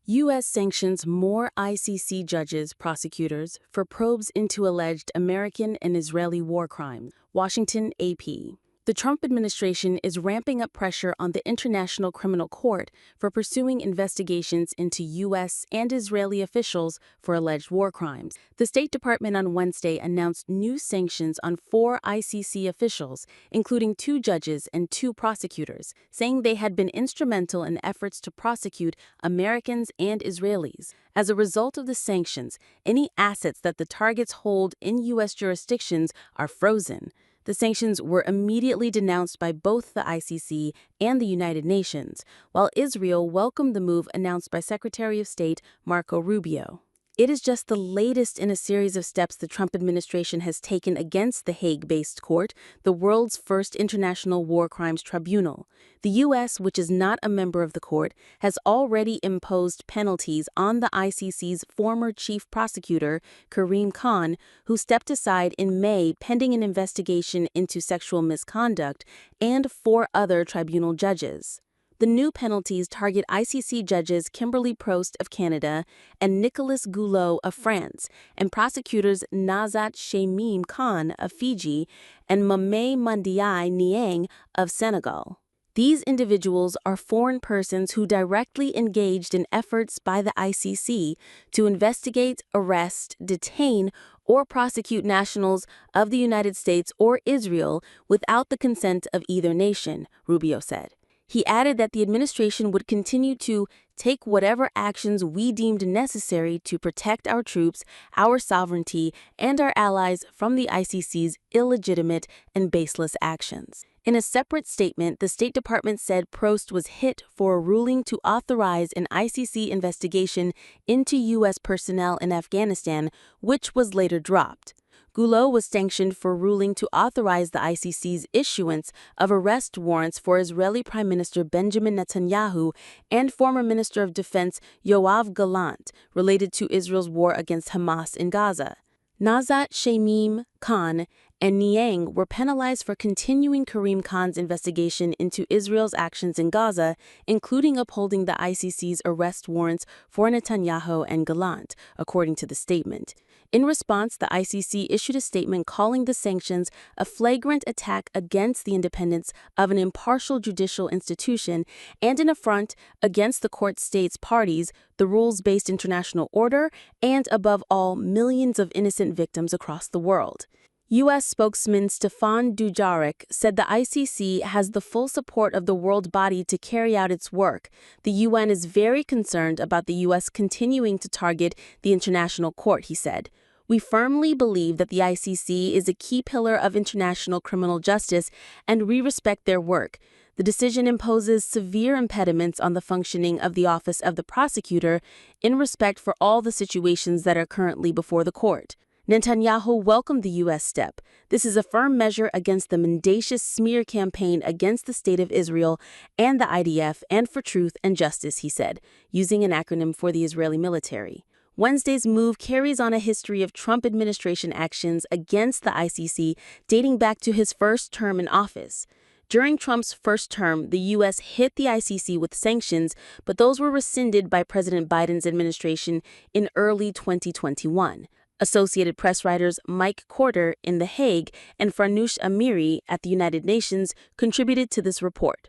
U.S. sanctions more ICC judges, prosecutors, for probes into alleged American and Israeli war crimes. Washington, AP. The Trump administration is ramping up pressure on the International Criminal Court for pursuing investigations into U.S. and Israeli officials for alleged war crimes. The State Department on Wednesday announced new sanctions on 4 ICC officials, including 2 judges and 2 prosecutors, saying they had been instrumental in efforts to prosecute Americans and Israelis. As a result of the sanctions, any assets that the targets hold in U.S. jurisdictions are frozen. The sanctions were immediately denounced by both the ICC and the United Nations, while Israel welcomed the move announced by Secretary of State Marco Rubio. It is just the latest in a series of steps the Trump administration has taken against the Hague-based court, the world's first international war crimes tribunal. The U.S., which is not a member of the court, has already imposed penalties on the ICC's former chief prosecutor, Karim Khan, who stepped aside in May pending an investigation into sexual misconduct, and 4 other tribunal judges. The new penalties target ICC judges Kimberly Proust of Canada and Nicolas Guillou of France, and prosecutors Nazhat Shameem Khan of Fiji and Mame Mandiaye Niang of Senegal. These individuals are foreign persons who directly engaged in efforts by the ICC to investigate, arrest, detain, or prosecute nationals of the United States or Israel without the consent of either nation, Rubio said. He added that the administration would continue to take whatever actions we deemed necessary to protect our troops, our sovereignty, and our allies from the ICC's illegitimate and baseless actions. In a separate statement, the State Department said Proust was hit for a ruling to authorize an ICC investigation into U.S. personnel in Afghanistan, which was later dropped. Guillou was sanctioned for ruling to authorize the ICC's issuance of arrest warrants for Israeli Prime Minister Benjamin Netanyahu and former Minister of Defense Yoav Gallant, related to Israel's war against Hamas in Gaza. Nazhat Shameem Khan and Niang were penalized for continuing Karim Khan's investigation into Israel's actions in Gaza, including upholding the ICC's arrest warrants for Netanyahu and Gallant, according to the statement. In response, the ICC issued a statement calling the sanctions a flagrant attack against the independence of an impartial judicial institution and an affront against the court state's parties, the rules-based international order, and, above all, millions of innocent victims across the world. U.S. spokesman Stéphane Dujarric said the ICC has the full support of the world body to carry out its work. The UN is very concerned about the U.S. continuing to target the International Court, he said. We firmly believe that the ICC is a key pillar of international criminal justice, and we respect their work. The decision imposes severe impediments on the functioning of the Office of the Prosecutor in respect for all the situations that are currently before the court. Netanyahu welcomed the U.S. step. This is a firm measure against the mendacious smear campaign against the State of Israel and the IDF and for truth and justice, he said, using an acronym for the Israeli military. Wednesday's move carries on a history of Trump administration actions against the ICC dating back to his first term in office. During Trump's first term, the U.S. hit the ICC with sanctions, but those were rescinded by President Biden's administration in early 2021. Associated Press writers Mike Corder in The Hague and Farnoosh Amiri at the United Nations contributed to this report.